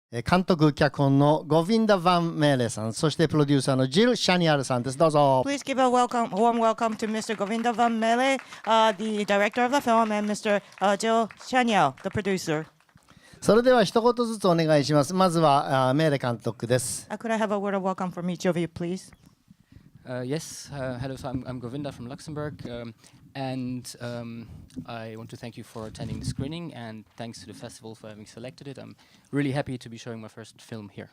監督脚本のゴヴィンダ・ヴァン・メーレさん、そしてプロデューサーのジル・シャニアルさんです。どうぞ。Please give a warm welcome to Mr. Govinda van Mael, the director of the film, and Mr. Gilles Chanial, the producer. それでは一言ずつお願いします。まずはメーレ監督です。Could I have a word of welcome from each of you, please? Yes, hello, so I'm Govinda from Luxembourg, and I want to thank you for attending the screening, and thanks to the festival for having selected it. I'm really happy to be showing my first film here.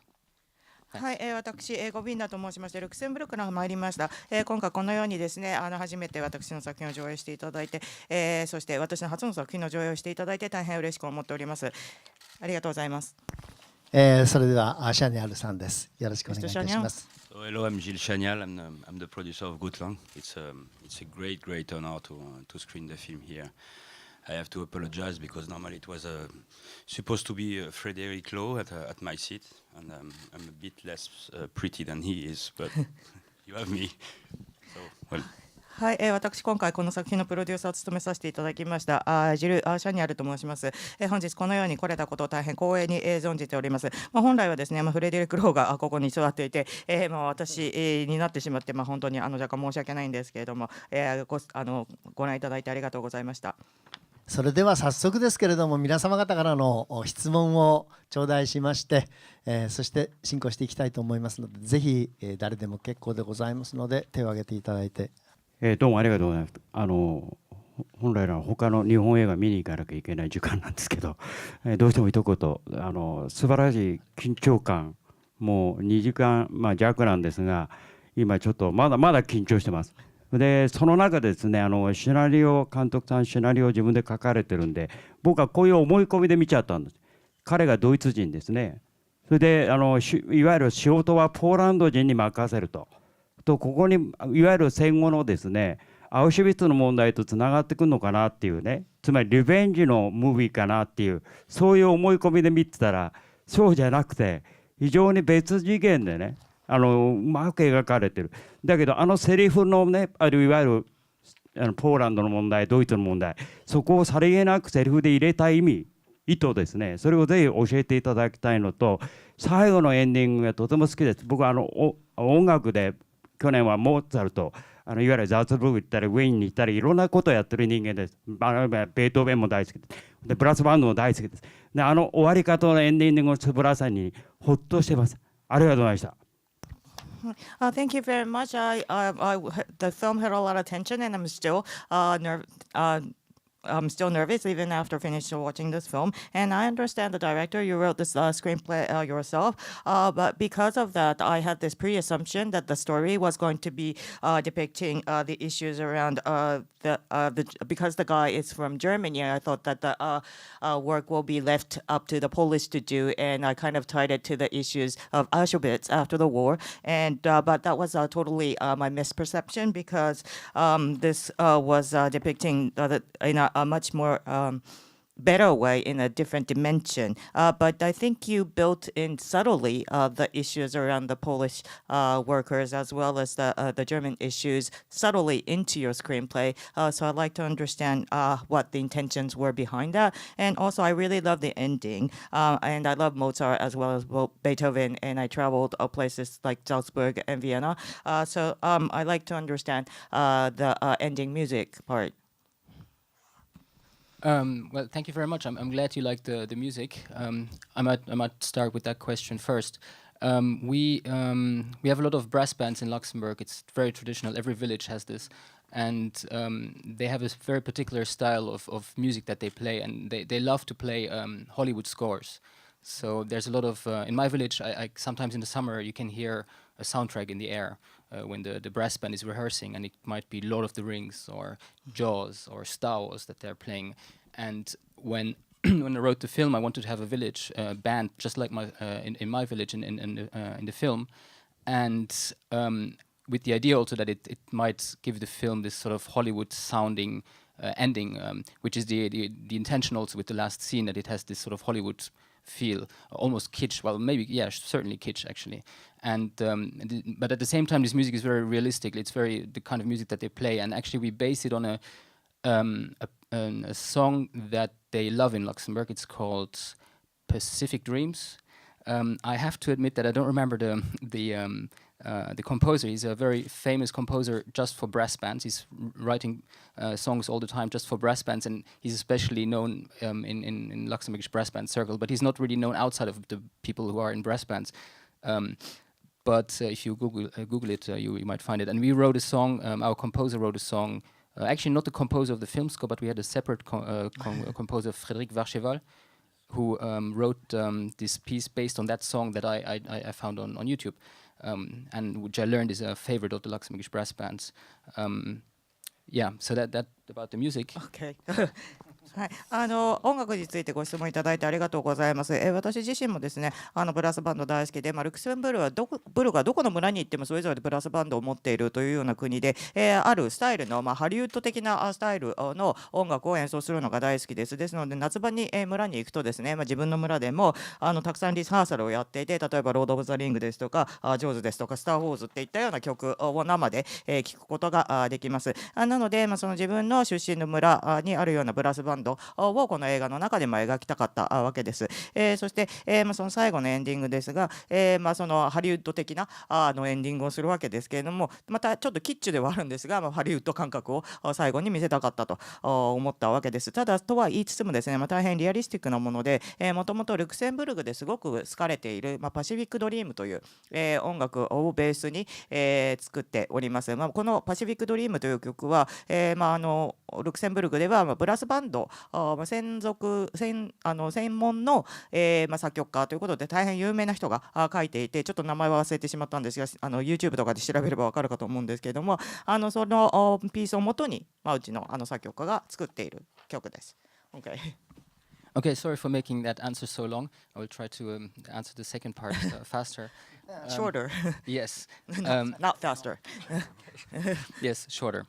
はい、私、ゴビンダと申しまして、ルクセンブルクから参りました。今回このようにですね、初めて私の作品を上映していただいて、そして私の初の作品の上映をしていただいて大変嬉しく思っております。ありがとうございます。それではシャニアルさんです。よろしくお願いいたします。So, hello, I'm Gilles Chanial. I'm the producer of Gutland. It's a great honor to screen the film here. I have to apologize because normally it was supposed to be Frederick Lowe at my seat, and I'm a bit less pretty than he is, but you have me. So, well. はい、私今回この作品のプロデューサーを務めさせていただきましたジル・シャニアルと申します。本日このように来れたことを大変光栄に存じております。本来はですね、フレデリック・ローがここに座っていて、私になってしまって、本当に若干申し訳ないんですけれども、ご覧いただいてありがとうございました。それでは早速ですけれども、皆様方からの質問を頂戴しまして、そして進行していきたいと思いますので、ぜひ誰でも結構でございますので手を挙げていただいて。どうもありがとうございます。本来なら他の日本映画見に行かなきゃいけない時間なんですけど、どうしても一言素晴らしい緊張感、もう2時間、弱なんですが、今ちょっとまだ緊張してます。でその中でですね、シナリオ監督さんシナリオを自分で書かれてるんで、僕はこういう思い込みで見ちゃったんです。彼がドイツ人ですね。それでいわゆる仕事はポーランド人に任せると。ここにいわゆる戦後のですね、アウシュビッツの問題とつながってくるのかなっていうね、つまりリベンジのムービーかなっていう、そういう思い込みで見てたら、そうじゃなくて非常に別次元でね、うまく描かれてる。だけどセリフのね、いわゆるポーランドの問題、ドイツの問題、そこをさりげなくセリフで入れた意図ですね、それをぜひ教えていただきたいのと、最後のエンディングがとても好きです。僕は音楽で去年はモーツァルト、いわゆるザルツブルク行ったりウィーンに行ったりいろんなことをやってる人間です。ベートーベンも大好きです。でブラスバンドも大好きです。で終わり方のエンディングの素晴らしさにほっとしてます。ありがとうございました。Thank you very much. The film had a lot of tension, and I'm still nervous even after finishing watching this film. And I understand the director, you wrote this screenplay yourself. But because of that, I had this pre-assumption that the story was going to be depicting the issues around because the guy is from Germany. I thought that the work will be left up to the Polish to do, and I kind of tied it to the issues of Auschwitz after the war. And but that was totally my misperception because this was depicting in a much more better way in a different dimension. But I think you built in subtly the issues around the Polish workers as well as the German issues subtly into your screenplay. So I'd like to understand what the intentions were behind that. And also I really love the ending. And I love Mozart as well as Beethoven. And I traveled places like Salzburg and Vienna. So I'd like to understand the ending music part. Well, thank you very much. I'm glad you like the music. I might start with that question first. We have a lot of brass bands in Luxembourg. It's very traditional. Every village has this, and they have a very particular style of music that they play, and they love to play Hollywood scores. So there's a lot of in my village. I sometimes in the summer you can hear a soundtrack in the air when the brass band is rehearsing, and it might be Lord of the Rings or Jaws or Star Wars that they're playing. And when when I wrote the film, I wanted to have a village band just like in my village in the film, and with the idea also that it might give the film this sort of Hollywood sounding ending, which is the intention also with the last scene, that it has this sort of Hollywood feel, almost kitsch. Well, maybe, yeah, certainly kitsch actually. And but at the same time, this music is very realistic. It's very the kind of music that they play, and actually we base it on a song that they love in Luxembourg. It's called Pacific Dreams. I have to admit that I don't remember the composer. He's a very famous composer just for brass bands. He's writing songs all the time just for brass bands, and he's especially known in Luxembourgish brass band circle. But he's not really known outside of the people who are in brass bands. But if you Google it, you might find it. And we wrote a song. Our composer wrote a song. Actually, not the composer of the film score, but we had a separate composer, Frédéric Varcheval, who wrote this piece based on that song that I found on YouTube, and which I learned is a favorite of the Luxembourgish brass bands. Yeah, so that about the music. Okay. はい、音楽についてご質問いただいてありがとうございます。私自身もですね、ブラスバンド大好きで、ルクセンブルクはどこの村に行ってもそれぞれブラスバンドを持っているというような国で、あるスタイルの、ハリウッド的なスタイルの音楽を演奏するのが大好きです。ですので夏場に、村に行くとですね、自分の村でもたくさんリハーサルをやっていて、例えばロード・オブ・ザ・リングですとかジョーズですとかスター・ウォーズっていったような曲を生で聴くことができます。なので、その自分の出身の村にあるようなブラスバンドをこの映画の中でも描きたかったわけです。そして、その最後のエンディングですが、そのハリウッド的なエンディングをするわけですけれども、またちょっとキッチュではあるんですが、ハリウッド感覚を最後に見せたかったと思ったわけです。ただとは言いつつもですね、大変リアリスティックなもので、もともとルクセンブルクですごく好かれている、パシフィックドリームという、音楽をベースに、作っております。このパシフィックドリームという曲は、ルクセンブルクではブラスバンド専門の、作曲家ということで大変有名な人が書いていて、ちょっと名前は忘れてしまったんですが、YouTube とかで調べればわかるかと思うんですけれども、そのピースをもとに、うちの作曲家が作っている曲です。Okay. Okay, sorry for making that answer so long. I will try to answer the second part faster. Shorter. Yes. Not faster. Yes, shorter.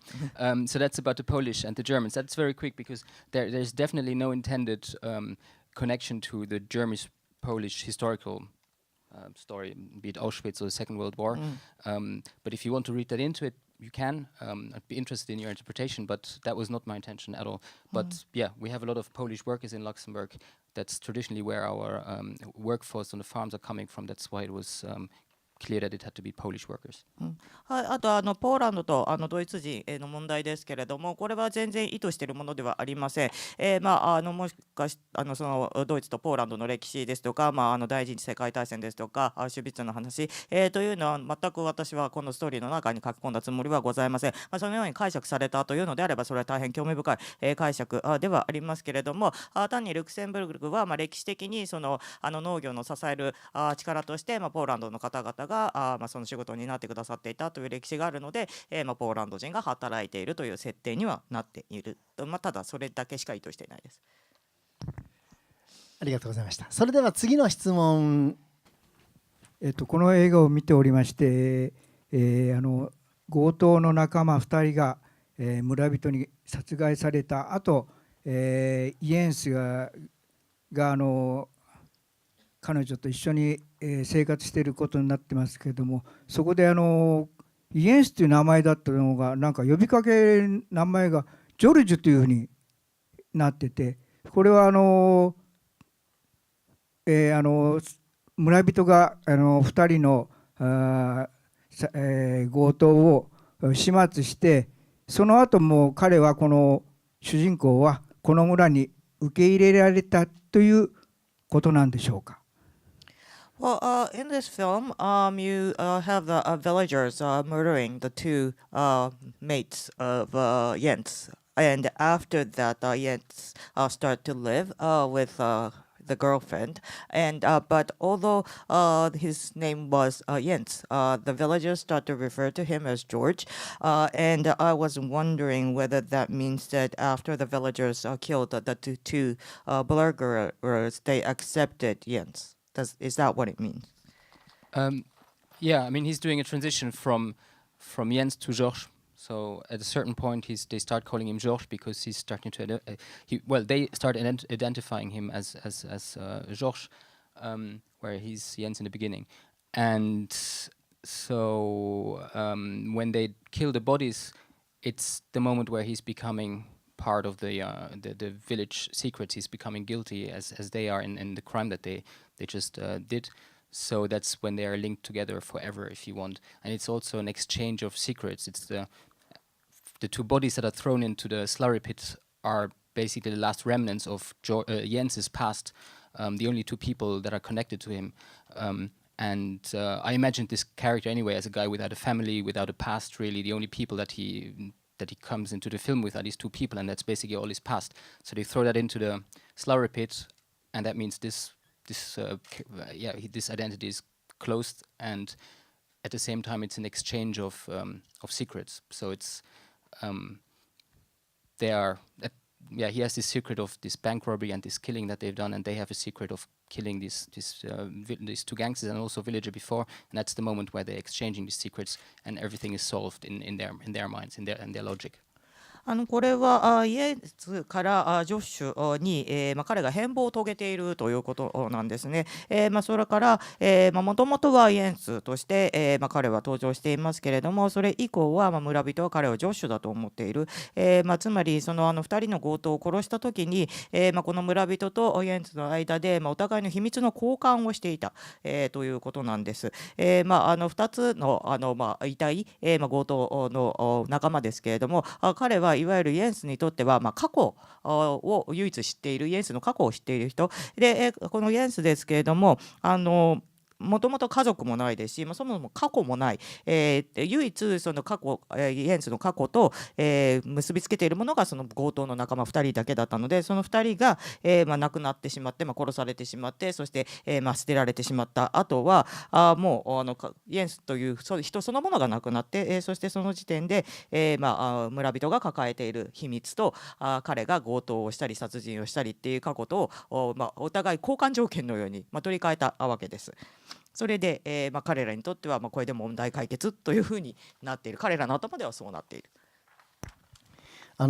So that's about the Polish and the Germans. That's very quick because there's definitely no intended connection to the German-Polish historical story, be it Auschwitz or the Second World War. But if you want to read that into it, you can. I'd be interested in your interpretation, but that was not my intention at all. But yeah, we have a lot of Polish workers in Luxembourg. That's traditionally where our workforce on the farms are coming from. That's why it was clear that it had to be Polish workers. はい、あとポーランドとドイツ人の問題ですけれども、これは全然意図しているものではありません。もしかしそのドイツとポーランドの歴史ですとか、第一次世界大戦ですとかシュビッツの話、というのは全く私はこのストーリーの中に書き込んだつもりはございません。そのように解釈されたというのであれば、それは大変興味深い、解釈ではありますけれども、単にルクセンブルクは歴史的にその農業の支える力として、ポーランドの方々がその仕事になってくださっていたという歴史があるので、ポーランド人が働いているという設定にはなっている。ただそれだけしか意図していないです。ありがとうございました。それでは次の質問。この映画を見ておりまして、強盗の仲間2人が、村人に殺害された後、イエンスが彼女と一緒に生活していることになってますけれども、そこでイエンスという名前だったのがなんか呼びかけ名前がジョルジュというふうになってて、これは村人が2人の強盗を始末して、その後も彼はこの主人公はこの村に受け入れられたということなんでしょうか。Well, in this film, you have the villagers murdering the two mates of Jens, and after that, Jens start to live with the girlfriend, and but although his name was Jens, the villagers start to refer to him as George, and I was wondering whether that means that after the villagers killed the two burglars, they accepted Jens. Is that what it means? Yeah, I mean he's doing a transition from Jens to Georges. So at a certain point, they start calling him Georges because he's starting to they start identifying him as Georges, where he's Jens in the beginning, and so when they kill the bodies, it's the moment where he's becoming part of the village secrets. He's becoming guilty as they are in the crime that they just did. So that's when they are linked together forever, if you want. And it's also an exchange of secrets. It's the two bodies that are thrown into the slurry pit are basically the last remnants of Jens's past, the only two people that are connected to him. And I imagined this character anyway as a guy without a family, without a past, really. The only people that he comes into the film with are these two people, and that's basically all his past. So they throw that into the slurry pit, and that means this identity is closed, and at the same time it's an exchange of secrets. So it's he has this secret of this bank robbery and this killing that they've done, and they have a secret of killing these two gangsters and also villager before, and that's the moment where they're exchanging these secrets, and everything is solved in their minds, in their logic. これはイエスからジョッシュに、彼が変貌を遂げているということなんですね。それからもともとはイエスとして、彼は登場していますけれども、それ以降は、村人は彼をジョッシュだと思っている。つまりその2人の強盗を殺した時に、この村人とイエスの間で、お互いの秘密の交換をしていた、ということなんです。2つの遺体、強盗の仲間ですけれども、彼はいわゆるイエンスにとっては、過去を唯一知っている、イエンスの過去を知っている人で、このイエンスですけれども、もともと家族もないですし、そもそも過去もない、唯一その過去、イエンスの過去と、結びつけているものがその強盗の仲間2人だけだったので、その2人が、亡くなってしまって、殺されてしまって、そして、捨てられてしまった後はもうイエンスという人そのものがなくなって、そしてその時点で、村人が抱えている秘密と彼が強盗をしたり殺人をしたりっていう過去とお互い交換条件のように、取り替えたわけです。それで、彼らにとっては、これで問題解決というふうになっている。彼らの頭ではそうなっている。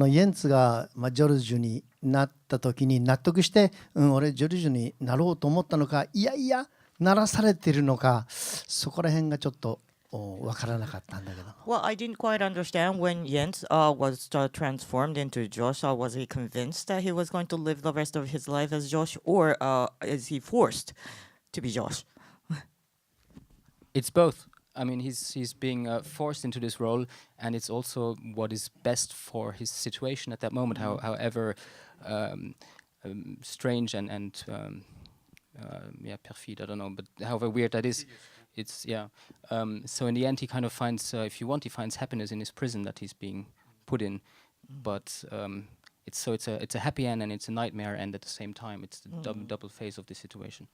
イエンツが、ジョルジュになった時に納得して、俺ジョルジュになろうと思ったのか、いやいやならされているのか、そこら辺がちょっと分からなかったんだけど。Well, I didn't quite understand when Jens was transformed into Josh. Was he convinced that he was going to live the rest of his life as Josh, or is he forced to be Josh? It's both. I mean, he's being forced into this role, and it's also what is best for his situation at that moment. However strange and perfide, I don't know, but however weird that is, it's so in the end, he kind of finds, if you want, he finds happiness in his prison that he's being put in, but it's a happy end and it's a nightmare end at the same time. It's the double phase of the situation.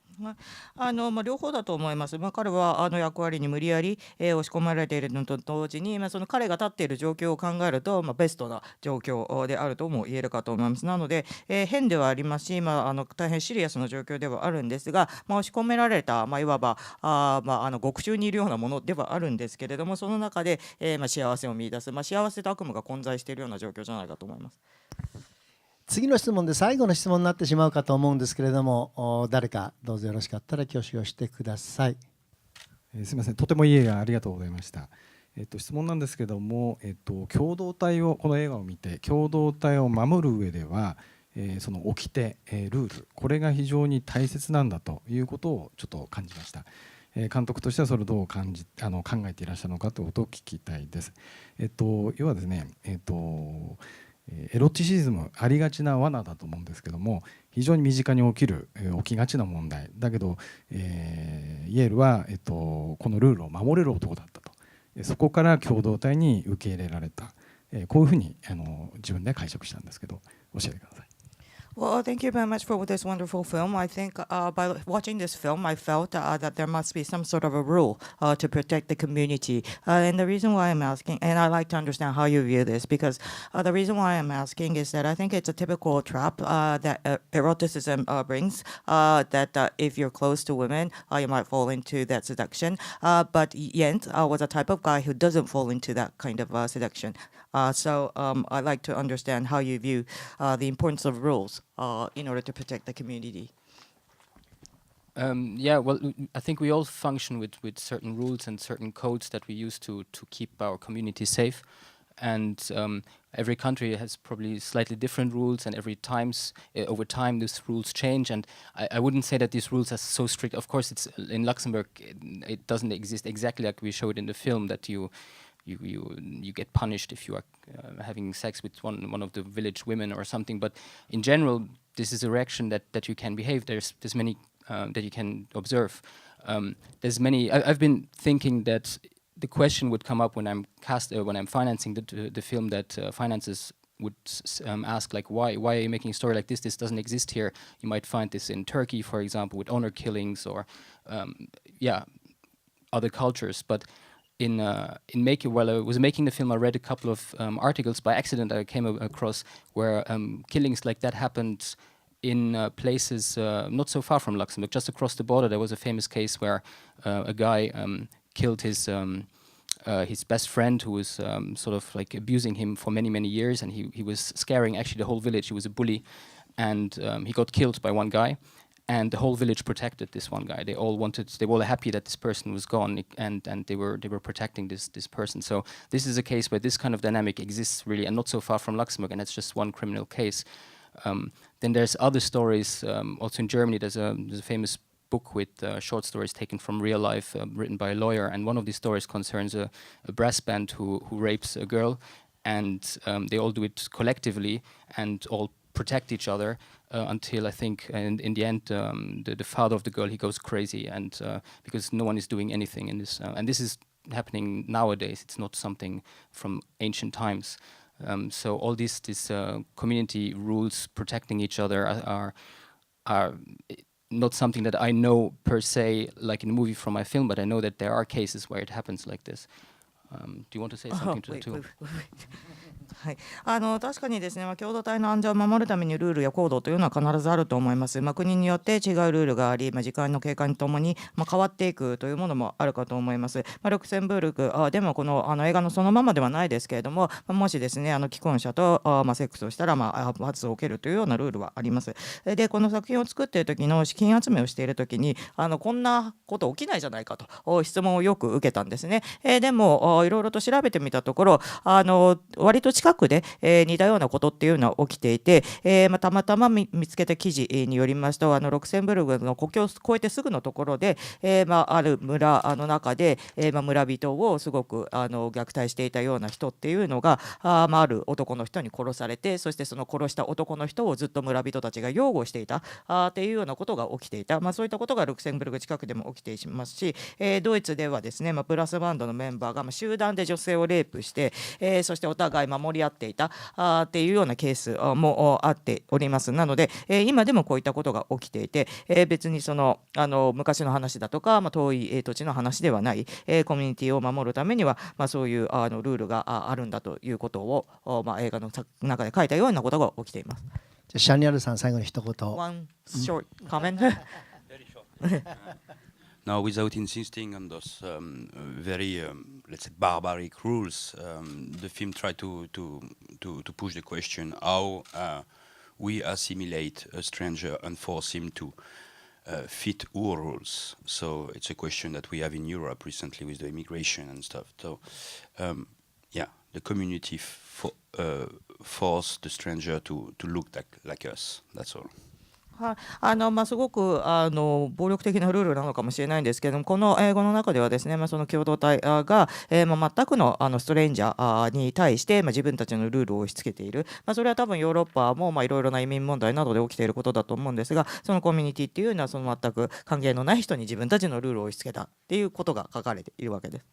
両方だと思います。彼は役割に無理やり、押し込まれているのと同時に、その彼が立っている状況を考えると、ベストな状況であるとも言えるかと思います。なので、変ではありますし、大変シリアスな状況ではあるんですが、押し込められた、いわば獄中にいるようなものではあるんですけれども、その中で、幸せを見出す、幸せと悪夢が混在しているような状況じゃないかと思います。次の質問で最後の質問になってしまうかと思うんですけれども、誰かどうぞよろしかったら挙手をしてください。すみません、とてもいい映画ありがとうございました。質問なんですけども、共同体をこの映画を見て共同体を守る上では、その掟、ルール、これが非常に大切なんだということをちょっと感じました。監督としてはそれをどう考えていらっしゃるのかということを聞きたいです。要はですね、エロティシズムありがちな罠だと思うんですけども、非常に身近に起きがちな問題だけど、イエールは、このルールを守れる男だったと、そこから共同体に受け入れられた、こういうふうに自分で解釈したんですけど、教えてください。Well, thank you very much for this wonderful film. I think by watching this film, I felt that there must be some sort of a rule to protect the community. And the reason why I'm asking, and I'd like to understand how you view this, because the reason why I'm asking is that I think it's a typical trap that eroticism brings, that if you're close to women, you might fall into that seduction. But Jens was a type of guy who doesn't fall into that kind of seduction. So I'd like to understand how you view the importance of rules in order to protect the community. Well, I think we all function with certain rules and certain codes that we use to keep our community safe. and every country has probably slightly different rules, and over time these rules change. And I wouldn't say that these rules are so strict. Of course, it's in Luxembourg. It doesn't exist exactly like we showed in the film, that you get punished if you are having sex with one of the village women or something. But in general, this is a reaction that you can behave. There's many that you can observe. There's many. I've been thinking that the question would come up when I'm financing the film, that finances would ask, like, why are you making a story like this? This doesn't exist here. You might find this in Turkey, for example, with honor killings, or other cultures. But while I was making the film, I read a couple of articles by accident I came across where killings like that happened in places not so far from Luxembourg. Just across the border, there was a famous case where a guy killed his best friend, who was sort of like abusing him for many years, and he was scaring actually the whole village. He was a bully, and he got killed by one guy, and the whole village protected this one guy. They all were happy that this person was gone, and they were protecting this person. So this is a case where this kind of dynamic exists really, and not so far from Luxembourg, and that's just one criminal case. Then there's other stories. Also in Germany, there's a famous book with short stories taken from real life, written by a lawyer, and one of these stories concerns a brass band who rapes a girl, and they all do it collectively and all protect each other until, I think, in the end, the father of the girl, he goes crazy, and because no one is doing anything in this, and this is happening nowadays. It's not something from ancient times. So all these community rules protecting each other are not something that I know per se, like in a movie from my film, but I know that there are cases where it happens like this. Do you want to say something to that too? はい、確かにですね、共同体の安全を守るためにルールや行動というのは必ずあると思います。国によって違うルールがあり、時間の経過にともに、変わっていくというものもあるかと思います。ルクセンブルクでもこの映画のそのままではないですけれども、もしですね既婚者とセックスをしたら罰を受けるというようなルールはあります。でこの作品を作っている時の資金集めをしている時にこんなこと起きないじゃないかと質問をよく受けたんですね。でもいろいろと調べてみたところ割と近くで、似たようなことっていうのは起きていて、たまたま見つけた記事によりますとルクセンブルクの国境を越えてすぐのところで、ある村の中で、村人をすごく虐待していたような人っていうのがある男の人に殺されて、そしてその殺した男の人をずっと村人たちが擁護していたっていうようなことが起きていた、そういったことがルクセンブルク近くでも起きていますし、ドイツではですね、ブラスバンドのメンバーが集団で女性をレイプして、そしてお互い守り合っていたっていうようなケースもあっております。なので、今でもこういったことが起きていて、別にその昔の話だとか、遠い土地の話ではない、コミュニティを守るためには、そういうルールがあるんだということを、映画の中で書いたようなことが起きています。じゃあシャニアルさん、最後に一言。One short comment. Very short. Now, without insisting on those very, let's say, barbaric rules, the film tried to push the question how we assimilate a stranger and force him to fit our rules. So it's a question that we have in Europe recently with the immigration and stuff. So, the community force the stranger to look like us. That's all. すごく暴力的なルールなのかもしれないんですけれども、この英語の中ではですね、その共同体が、全くのストレンジャーに対して、自分たちのルールを押し付けている、それは多分ヨーロッパもいろいろな移民問題などで起きていることだと思うんですが、そのコミュニティっていうのはその全く関係のない人に自分たちのルールを押し付けたっていうことが書かれているわけです。